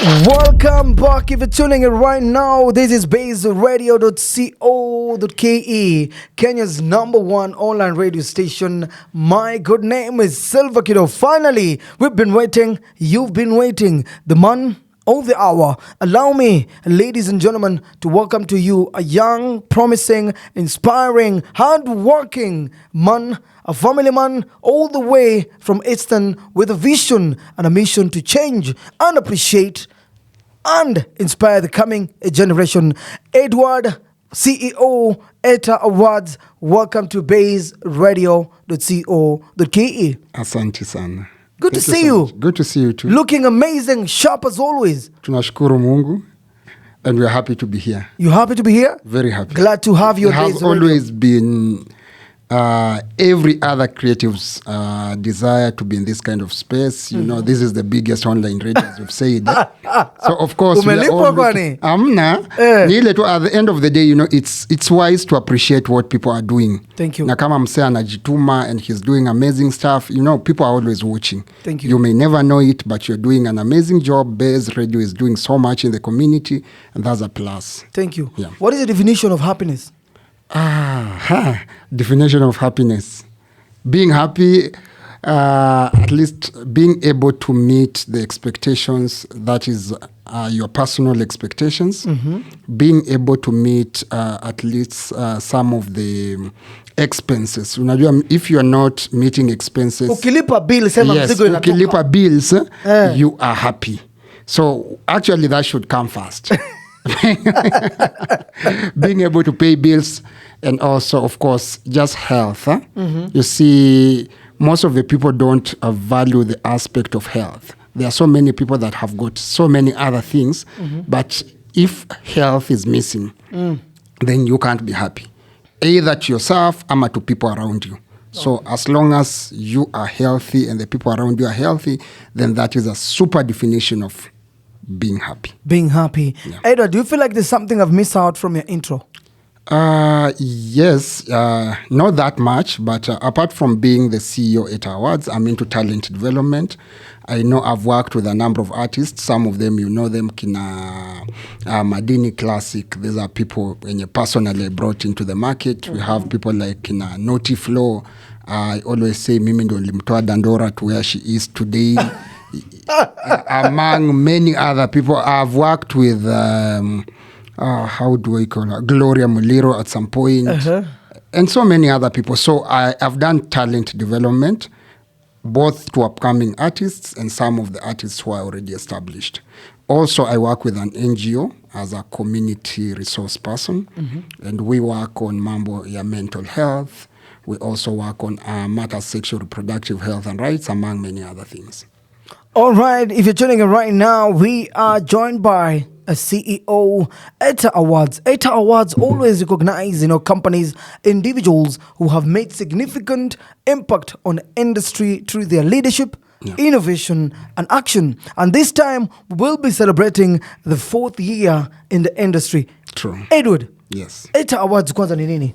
Welcome back. If you're tuning in right now, this is Baze Radio.co.ke, Kenya's #1 online radio station. My good name is Silver Kiddo. Finally, we've been waiting. You've been waiting. The man of the hour. Allow me, ladies and gentlemen, to welcome to you a young, promising, inspiring, hard-working man, a family man all the way from Eastern with a vision and a mission to change and appreciate and inspire the coming generation. Edward, CEO, ETA Awards, welcome to Baze Radio.co.ke. Asante sana. Good to see you. Good to see you too. Looking amazing, sharp as always. Tunashukuru Mungu, and we're happy to be here. You happy to be here? Very happy. Glad to have you. It has always been every other creative's desire to be in this kind of space. You know, this is the biggest online radio, as you've said. So of course, we are all looking, ni ile tu at the end of the day, you know, it's wise to appreciate what people are doing. Thank you. Na kama msee anajituma and he's doing amazing stuff, you know, people are always watching. Thank you. You may never know it, but you're doing an amazing job. Baze Radio is doing so much in the community, and that's a plus. Thank you. Yeah. What is the definition of happiness? Definition of happiness. Being happy, at least being able to meet the expectations, that is your personal expectations. Mm-hmm. Being able to meet at least some of the expenses. Unajua, if you are not meeting expenses, ukilipa bill, sema yes, mzigo inatoka. ukilipa bills, you are happy. So actually that should come first. Being able to pay bills, and also, of course, just health. Mm-hmm. You see, most of the people don't value the aspect of health. There are so many people that have got so many other things, but if health is missing, then you can't be happy, either to yourself or to people around you. So as long as you are healthy and the people around you are healthy, then that is a super definition of being happy. Being happy. Yeah. Edward, do you feel like there's something I've missed out from your intro? Yes, not that much, but apart from being the CEO ETA Awards, I'm into talent development. I know I've worked with a number of artists. Some of them, you know them, Kina Madini Classic. These are people when you personally brought into the market. Mm-hmm. We have people like Kina Naughty Flow. I always say, Mimi ndo limtoa Dandora to where she is today. Among many other people, I've worked with, how do I call her? Gloria Muliro at some point, and so many other people. So I've done talent development, both to upcoming artists and some of the artists who are already established. Also, I work with an NGO as a community resource person, and we work on mambo ya mental health. We also work on matters sexual reproductive health and rights, among many other things. All right, if you're tuning in right now, we are joined by a CEO, ETA Awards. ETA Awards always recognize, companies, individuals who have made significant impact on the industry through their leadership, innovation, and action. And this time, we'll be celebrating the 4th year in the industry. True. Edward. Yes. ETA Awards kwanza ni nini?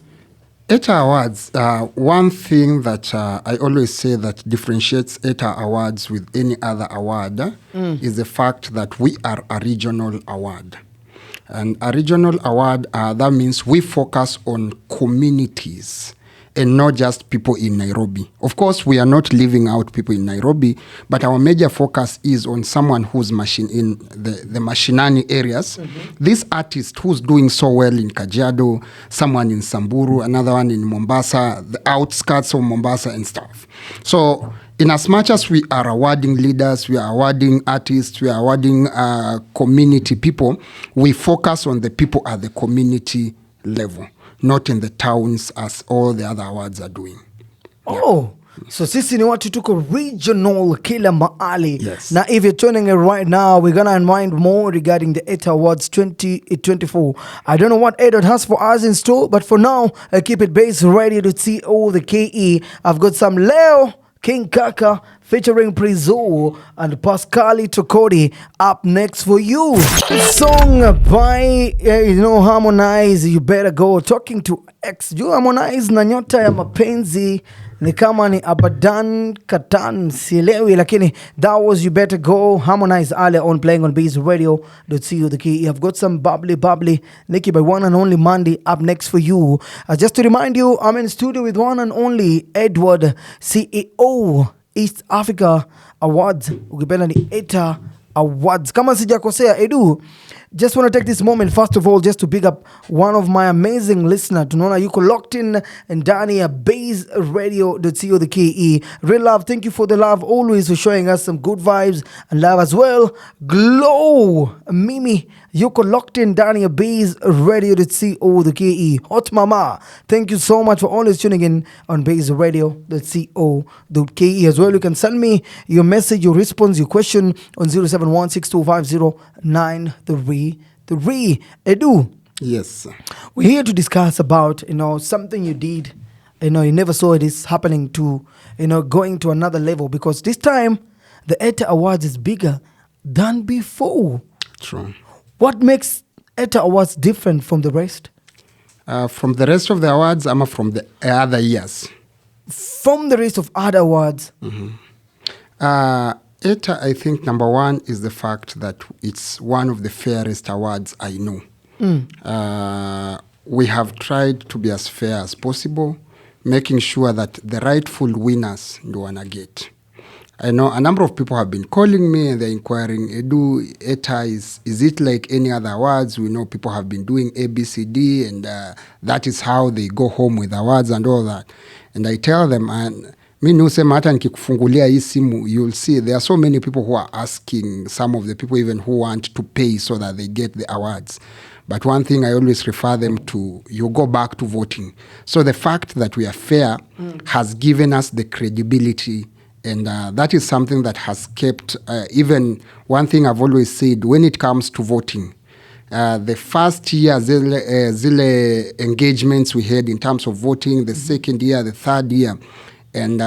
ETA Awards, one thing that I always say that differentiates ETA Awards with any other award is the fact that we are a regional award. And a regional award, that means we focus on communities and not just people in Nairobi. Of course, we are not leaving out people in Nairobi, but our major focus is on someone who's in the mashinani areas. This artist who's doing so well in Kajiado, someone in Samburu, another one in Mombasa, the outskirts of Mombasa and stuff. So in as much as we are awarding leaders, we are awarding artists, we are awarding community people, we focus on the people at the community level, not in the towns as all the other awards are doing. Oh, so sisi ni watu tuko regional kila mahali. Yes. Now if you're tuning in right now, we're going to unwind more regarding the ETA Awards 2024. I don't know what Edward has for us in store, but for now, keep it Baze Radio.co.ke. I've got some Leo King Kaka featuring Prizo and Pascali Tokodi up next for you. Song by Harmonize, You Better Go, talking to X. You Harmonize na nyota ya mapenzi ni kama ni Abadan Katan sielewi, lakini that was You Better Go, Harmonize earlier on, playing on Baze Radio.co the key. I've got some bubbly Nikki by one and only Mandy up next for you. Just to remind you, I'm in studio with one and only Edward, CEO East Africa Awards, ukipenda ni ETA Awards kama sijakosea. Edu, just want to take this moment first of all just to big up one of my amazing listener. Tunaona yuko locked in Ndari Baze Radio.co the key. Real love, thank you for the love always, for showing us some good vibes and love as well. Glow Mimi yuko locked in Ndani Baze Radio.co the key. Hot Mama, thank you so much for always tuning in on Baze Radio.co the key as well. You can send me your message, your response, your question on 0716250933. Edu, Yes. we're here to discuss about, something you did, you never saw it is happening to, going to another level, because this time the ETA Awards is bigger than before. True. What makes ETA Awards different from the rest? From the rest of the awards, I'm from the other years. From the rest of other awards? ETA, I think number one is the fact that it's one of the fairest awards I know. We have tried to be as fair as possible, making sure that the rightful winners do wanna get. I know a number of people have been calling me and they're inquiring, Edu, ETA, is it like any other awards? We know people have been doing ABCD and that is how they go home with awards and all that. And I tell them, and mi nusema hata nikikufungulia hii simu, you'll see there are so many people who are asking, some of the people even who want to pay so that they get the awards. But one thing I always refer them to, you go back to voting. So the fact that we are fair has given us the credibility, and that is something that has kept, even one thing I've always said, when it comes to voting, the first year, zile engagements we had in terms of voting, the second year, the third year, and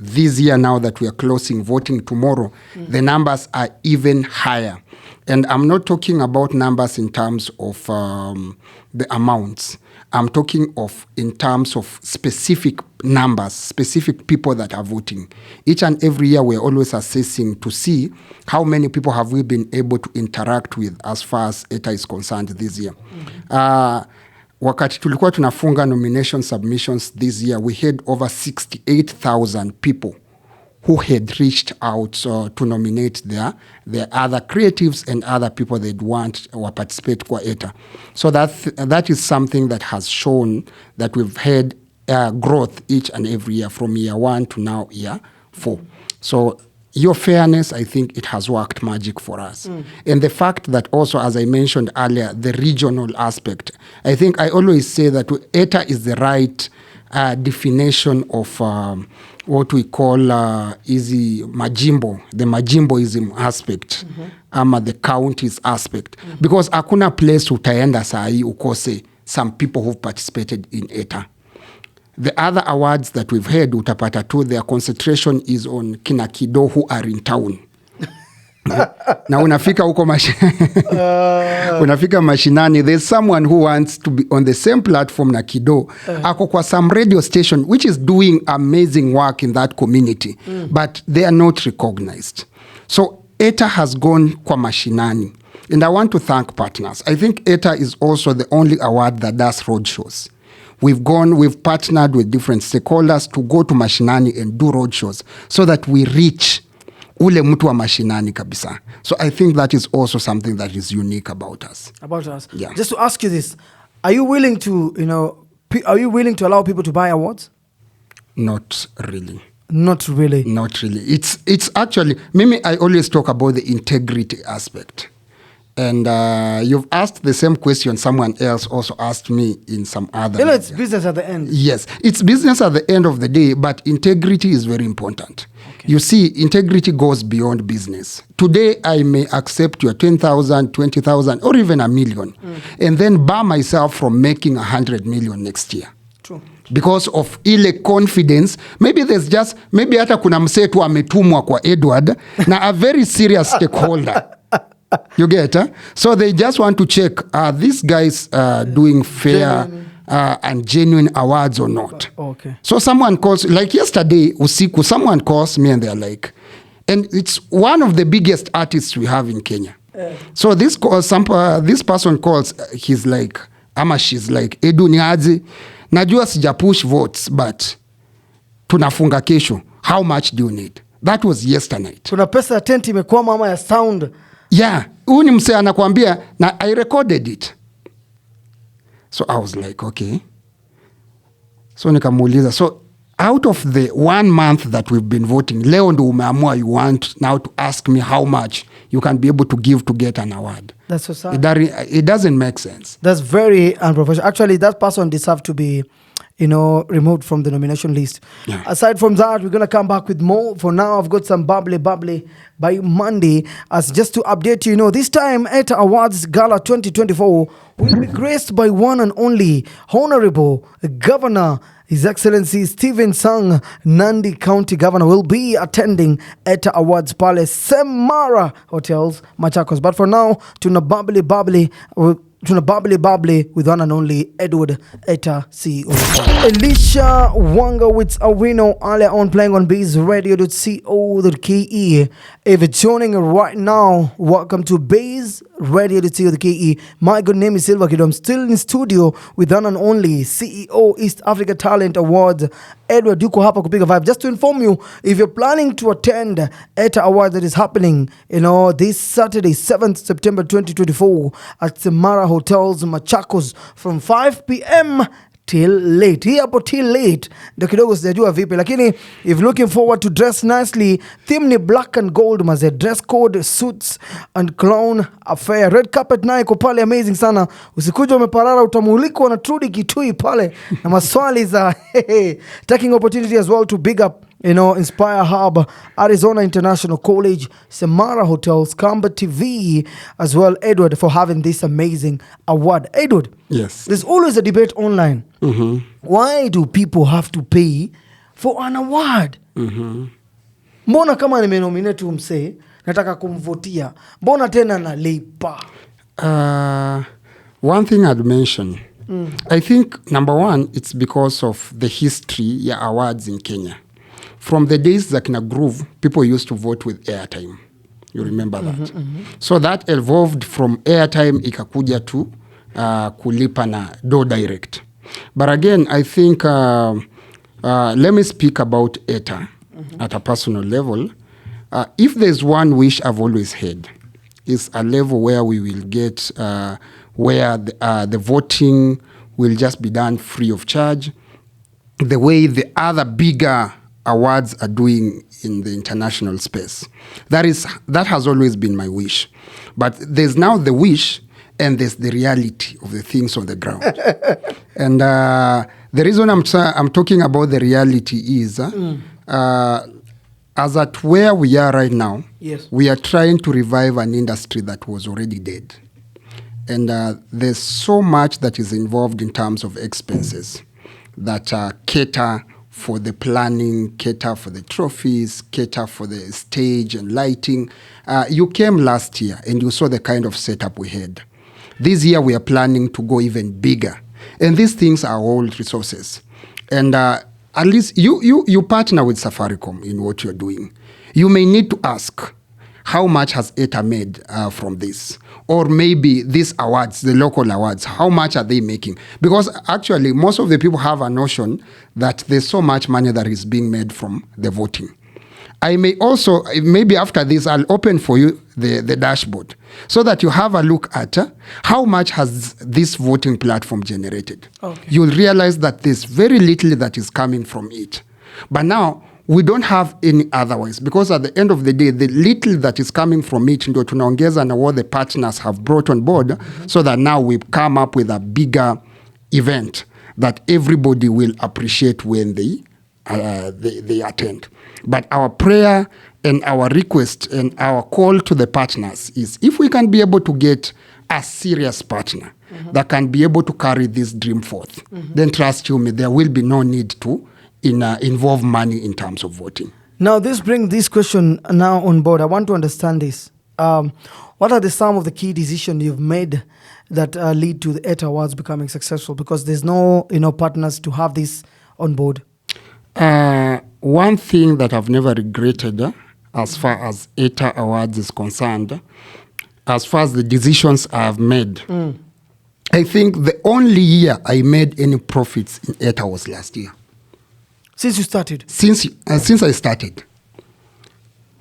this year now that we are closing voting tomorrow, the numbers are even higher. And I'm not talking about numbers in terms of the amounts. I'm talking of in terms of specific numbers, specific people that are voting. Each and every year we're always assessing to see how many people have we been able to interact with as far as ETA is concerned this year. Wakati tulikuwa tunafunga nomination submissions this year, we had over 68,000 people who had reached out to nominate their other creatives and other people they'd want or participate kwa ETA. So that is something that has shown that we've had growth each and every year from year 1 to now year 4. So your fairness, I think it has worked magic for us. And the fact that also, as I mentioned earlier, the regional aspect, I think I always say that ETA is the right definition of what we call easy majimbo, the majimboism aspect, ama the counties aspect. Because hakuna place utaenda sahi ukose some people who've participated in ETA. The other awards that we've had, utapata tu, their concentration is on kina Kido who are in town. Na unafika huko unafika mashinani, there's someone who wants to be on the same platform na Kido. Ako kwa some radio station which is doing amazing work in that community, but they are not recognized. So ETA has gone kwa mashinani. And I want to thank partners. I think ETA is also the only award that does road shows. We've partnered with different stakeholders to go to mashinani and do road shows so that we reach ule mtu wa mashinani kabisa. So I think that is also something that is unique about us. Yeah. Just to ask you this, are you willing to, allow people to buy awards? Not really. Not really. It's actually, Mimi, I always talk about the integrity aspect. And you've asked the same question someone else also asked me in some other... it's business at the end. Yes, it's business at the end of the day, but integrity is very important. Okay. You see, integrity goes beyond business. Today, I may accept your 10,000, 20,000, or even $1 million, and then bar myself from making 100 million next year. True. Because of ile confidence, maybe hata kuna msetu ametumwa kwa Edward na a very serious stakeholder. You get, huh? So they just want to check, are these guys doing fair and genuine awards or not. Okay. So someone calls, like yesterday, usiku, someone calls me and they're like, and it's one of the biggest artists we have in Kenya. So this person calls, he's like, ama she's like, Edu niazi, najua sija push votes, but tunafunga kesho. How much do you need? That was yesterday. Kuna pesa ya tent imekwama ama ya sound. Yeah, huyu ni msee anakuambia na I recorded it. So I was like, okay. So nikamuuliza, so out of the 1 month that we've been voting, leo ndo umeamua you want now to ask me how much you can be able to give to get an award. That's so sad. It doesn't make sense. That's very unprofessional. Actually, that person deserves to be, removed from the nomination list. Yeah. Aside from that, we're going to come back with more. For now, I've got some bubbly by Monday. As just to update you, this time ETA Awards Gala 2024 will be graced by one and only Honorable Governor, His Excellency Stephen Sang, Nandi County Governor, will be attending ETA Awards Palace, Semara Hotels, Machakos. But for now, tuna bubbly with one and only Edward ETA CEO. Elisha Wangawitz Awino earlier on playing on BazeRadio.co.ke. If you're joining right now, welcome to BazeRadio.co.ke. My good name is Silva Kid. I'm still in studio with one and only CEO East Africa Talent Awards, Edward Duko hapa kupiga vibe. Just to inform you, if you're planning to attend ETA Awards that is happening, this Saturday, 7th September 2024 at Semara Hotels Machakos from 5 p.m. till late. Hii hapo till late ndio kidogo sijajua vipi, lakini if looking forward to dress nicely, theme ni black and gold maze, dress code, suits and clown affair. Red carpet nayo iko pale amazing sana. Usikuja umeparara, utamulikwa na Trudy Kitui pale na maswali za taking opportunity as well to big up Inspire Hub, Arizona International College, Semara Hotels, Kamba TV, as well, Edward, for having this amazing award. Edward, yes, there's always a debate online. Mm-hmm. Why do people have to pay for an award? Mm-hmm. Mbona kama nimenominate msee, nataka kumvotia, mbona tena nalipa? One thing I'd mention, I think, number one, it's because of the history of awards in Kenya. From the days that in a groove, people used to vote with airtime. You remember that? Mm-hmm. So that evolved from airtime ikakuja to kulipa na do direct. But again, I think, let me speak about ETA at a personal level. If there's one wish I've always had, is a level where we will get, where the voting will just be done free of charge, the way the other bigger awards are doing in the international space. That has always been my wish. But there's now the wish and there's the reality of the things on the ground. And the reason I'm talking about the reality is, as at where we are right now, yes, we are trying to revive an industry that was already dead. And there's so much that is involved in terms of expenses that cater for the planning, cater for the trophies, cater for the stage and lighting. You came last year and you saw the kind of setup we had. This year we are planning to go even bigger. And these things are all resources. And at least you partner with Safaricom in what you're doing. You may need to ask, how much has ETA made from this? Or maybe these awards, the local awards, how much are they making? Because actually, most of the people have a notion that there's so much money that is being made from the voting. I may also, maybe after this, I'll open for you the dashboard so that you have a look at how much has this voting platform generated. Okay. You'll realize that there's very little that is coming from it. But now, we don't have any otherwise, because at the end of the day, the little that is coming from it ndio tunaongeza na what the partners have brought on board, so that now we've come up with a bigger event that everybody will appreciate when they attend. But our prayer and our request and our call to the partners is, if we can be able to get a serious partner that can be able to carry this dream forth, then trust you me, there will be no need to involve money in terms of voting. Now, this brings this question now on board. I want to understand this. What are some of the key decisions you've made that lead to the ETA Awards becoming successful? Because there's no, partners to have this on board. One thing that I've never regretted as far as ETA Awards is concerned, as far as the decisions I've made, I think the only year I made any profits in ETA was last year. Since you started? Since I started.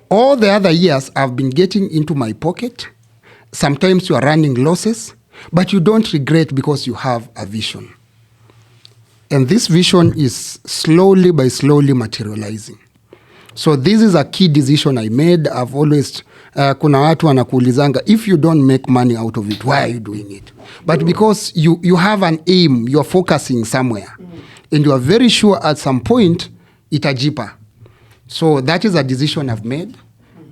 All the other years, I've been getting into my pocket. Sometimes you are running losses, but you don't regret because you have a vision. And this vision is slowly materializing. So this is a key decision I made. I've always, kuna watu wanakuulizanga, if you don't make money out of it, why are you doing it? But because you have an aim, you're focusing somewhere, and you are very sure at some point, itajipa. So that is a decision I've made,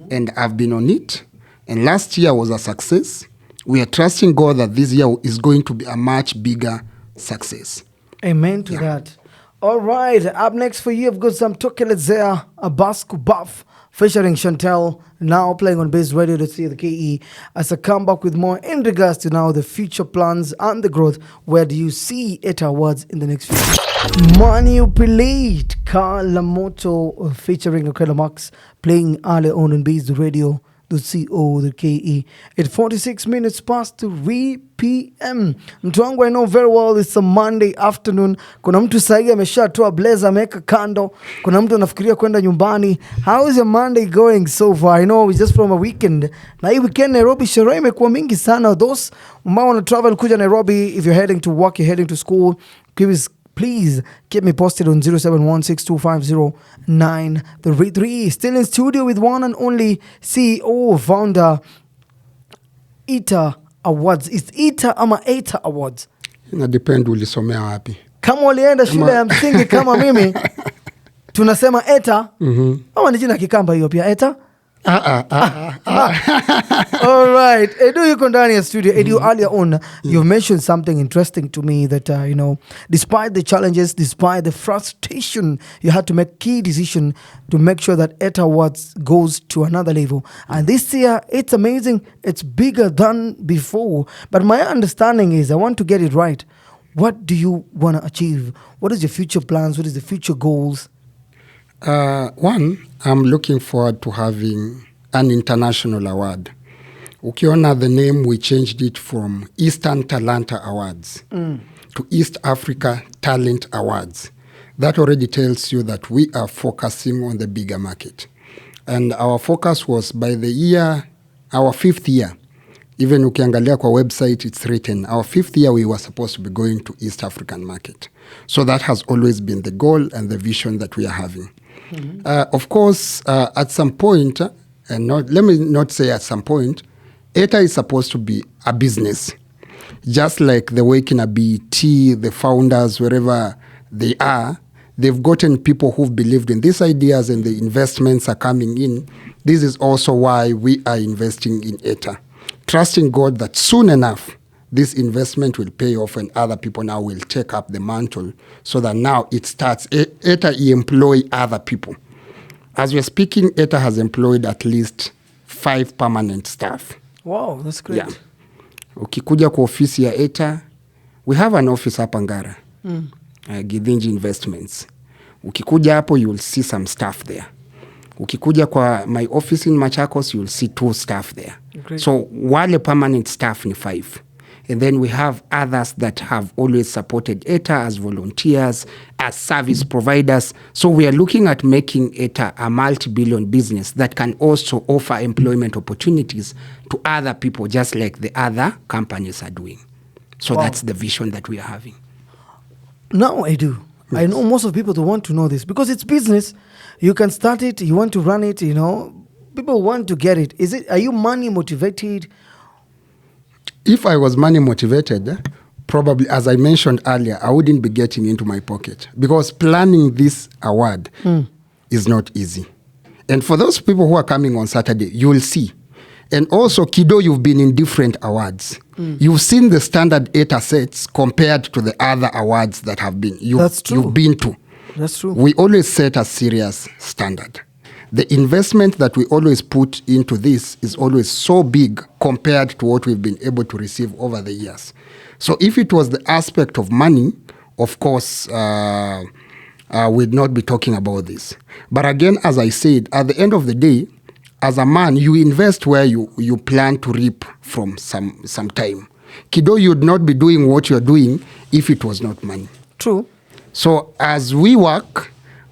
and I've been on it. And last year was a success. We are trusting God that this year is going to be a much bigger success. Amen to that. All right, up next for you, I've got some Tokelets there, a Basco Buff featuring Chantel, now playing on Baze Radio to see the KE. As I come back with more in regards to now the future plans and the growth, where do you see ETA Awards in the next few years? Manipulate, Kalamoto featuring Okela Max, playing earlier on Baze Radio. The CO, the KE. At 46 minutes past 3 p.m. Mtu wangu, I know very well it's a Monday afternoon. Kuna mtu sahi ameshatoa blazer ameweka kando. Kuna mtu anafikiria kwenda nyumbani. How is your Monday going so far? I know it's just from a weekend. Na hii weekend Nairobi sherehe imekuwa mingi sana. Those ambao wana travel kuja Nairobi, if you're heading to work, you're heading to school, please keep me posted on 0716250933. Still in studio with one and only CEO, founder, ETA Awards. It's ETA ama ETA Awards? Ina depend ulisomea wapi. Kama ulienda shule ya msingi kama mimi, tunasema ETA. Ama ni jina kikamba hiyo pia, ETA? All right. Edu, yuko ndani ya studio. Edu, earlier on, you've mentioned something interesting to me that, despite the challenges, despite the frustration, you had to make key decision to make sure that ETA Awards goes to another level. And this year, it's amazing. It's bigger than before. But my understanding is, I want to get it right. What do you want to achieve? What is your future plans? What is the future goals? One, I'm looking forward to having an international award. Ukiona the name, we changed it from Eastern Talanta Awards to East Africa Talent Awards. That already tells you that we are focusing on the bigger market. And our focus was by the year, our 5th year, even ukiangalia kwa website, it's written, our 5th year we were supposed to be going to East African market. So that has always been the goal and the vision that we are having. Of course, at some point, let me not say at some point, ETA is supposed to be a business. Just like the way in a BET, the founders, wherever they are, they've gotten people who've believed in these ideas and the investments are coming in. This is also why we are investing in ETA. Trusting God that soon enough, this investment will pay off and other people now will take up the mantle so that now it starts. ETA employ other people. As we're speaking, ETA has employed at least 5 permanent staff. Wow, that's great. Yeah. Ukikuja kwa ofisi ya ETA, we have an office hapa Ngara, Githinji Investments. Ukikuja hapo, you will see some staff there. Ukikuja kwa my office in Machakos, you will see 2 staff there. Great. So wale permanent staff ni 5. And then we have others that have always supported ETA as volunteers, as service providers. So we are looking at making ETA a multi-billion business that can also offer employment opportunities to other people, just like the other companies are doing. So that's the vision that we are having. Now I do. Yes. I know most of people don't want to know this because it's business. You can start it. You want to run it, People want to get it. Are you money motivated? If I was money motivated, probably, as I mentioned earlier, I wouldn't be getting into my pocket because planning this award is not easy. And for those people who are coming on Saturday, you will see. And also, Kido, you've been in different awards. You've seen the standard ETA sets compared to the other awards that have been you've been to. That's true. We always set a serious standard. the investment that we always put into this is always so big compared to what we've been able to receive over the years. So if it was the aspect of money, of course, we'd not be talking about this. But again, as I said, at the end of the day, as a man, you invest where you plan to reap from some time. Kido, you'd not be doing what you're doing if it was not money. True. So as we work,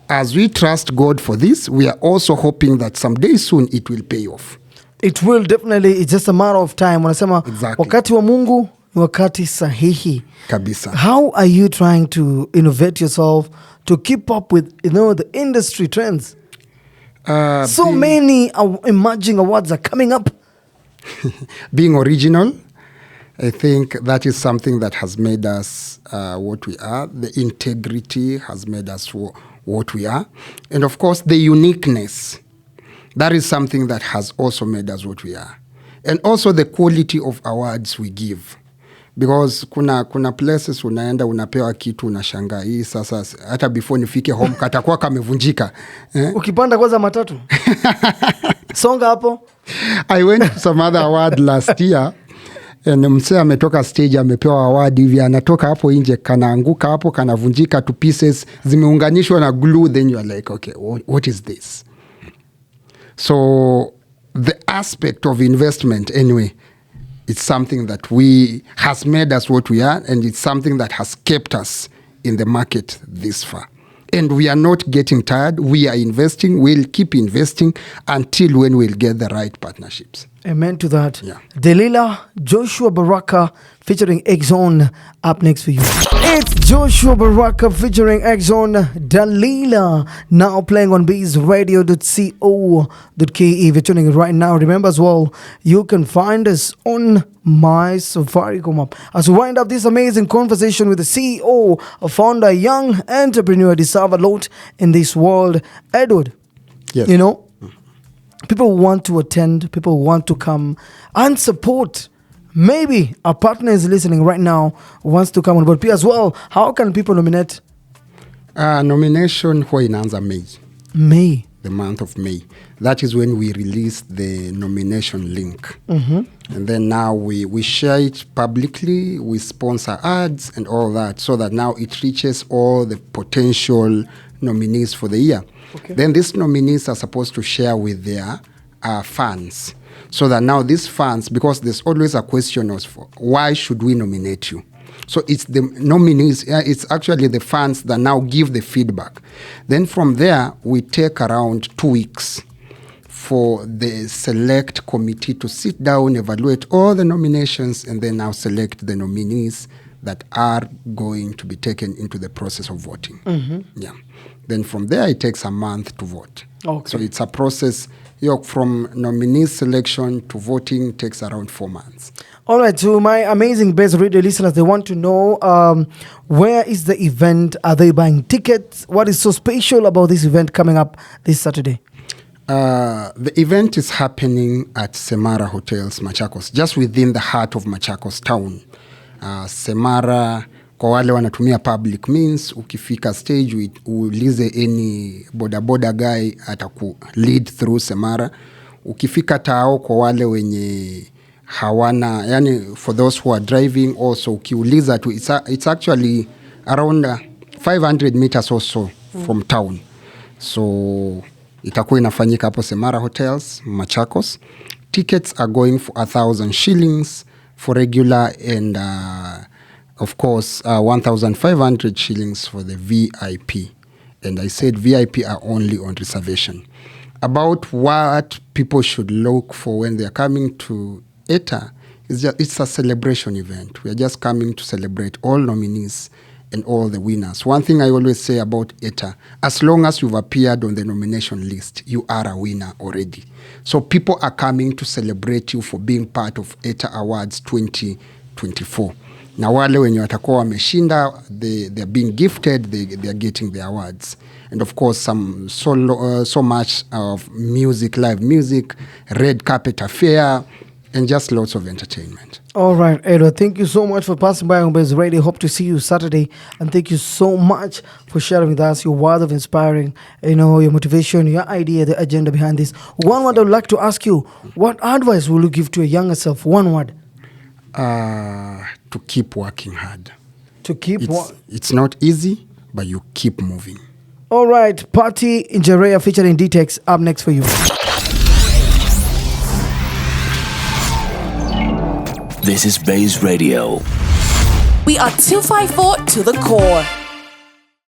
as we trust God for this, we are also hoping that someday soon it will pay off. It will definitely. It's just a matter of time. Wanasema Exactly. wakati wa Mungu ni wakati sahihi. Kabisa. How are you trying to innovate yourself to keep up with the industry trends? So many emerging awards are coming up. Being original, I think that is something that has made us what we are. The integrity has made us what we are. And of course, the uniqueness. That is something that has also made us what we are. And also the quality of awards we give. Because kuna places unaenda unapewa kitu unashangaa hii sasa hata before nifike home katakuwa kamevunjika. Ukipanda kwanza matatu. Songa hapo. I went to some other award last year and msee ametoka stage amepewa award hivi anatoka hapo nje kanaanguka hapo kanavunjika to pieces zimeunganishwa na glue, then you are like okay, what is this? So the aspect of investment anyway, it's something that has made us what we are, and it's something that has kept us in the market this far. And we are not getting tired. We are investing. We'll keep investing until when we'll get the right partnerships. Amen to that. Yeah. Delilah, Joshua Baraka featuring Exxon up next for you. It's Joshua Baraka featuring Exxon, Delilah, now playing on BazeRadio.co.ke. If you're tuning in right now, remember as well, you can find us on my Safaricom app. As we wind up this amazing conversation with the CEO, a founder, young entrepreneur, deserve a lot in this world. Edward, Yes. people want to attend, people want to come and support. Maybe our partner is listening right now, wants to come on board. As well, how can people nominate? Nomination huwa inaanza May. the month of May. That is when we release the nomination link. And then now we share it publicly, we sponsor ads and all that, so that now it reaches all the potential nominees for the year. Okay. Then these nominees are supposed to share with their fans. So that now these fans, because there's always a question of why should we nominate you? So it's the nominees, it's actually the fans that now give the feedback. Then from there, we take around 2 weeks for the select committee to sit down, evaluate all the nominations, and then now select the nominees that are going to be taken into the process of voting. Yeah. Then from there, it takes a month to vote. Okay. So it's a process. From nominee selection to voting takes around 4 months. All right, to my amazing Baze Radio listeners, they want to know where is the event? Are they buying tickets? What is so special about this event coming up this Saturday? The event is happening at Semara Hotels, Machakos, just within the heart of Machakos town. Semara, kwa wale wanatumia public means, ukifika stage, uulize any boda guy ataku lead through Semara. Ukifika tao kwa wale wenye hawana, yani for those who are driving also, ukiuliza tu, it's actually around 500 meters or so from town. So itakuwa inafanyika hapo Semara Hotels, Machakos. Tickets are going for 1,000 shillings for regular and of course 1,500 shillings for the VIP. And I said VIP are only on reservation. About what people should look for when they are coming to ETA, it's a celebration event. We are just coming to celebrate all nominees and all the winners. One thing I always say about ETA, as long as you've appeared on the nomination list, you are a winner already. So people are coming to celebrate you for being part of ETA Awards 2024. Na wale wenye watakuwa wameshinda, they're being gifted, they're getting the awards. And of course, so much of music, live music, red carpet affair, and just lots of entertainment. All right, Edward, thank you so much for passing by on Baze Radio. Hope to see you Saturday. And thank you so much for sharing with us your words of inspiring, your motivation, your idea, the agenda behind this. One word I would like to ask you, what advice will you give to a younger self? One word. To keep working hard. To keep It's not easy, but you keep moving. All right, Party in Jerea featuring D-Tex up next for you. This is Baze Radio. We are 254 to the core.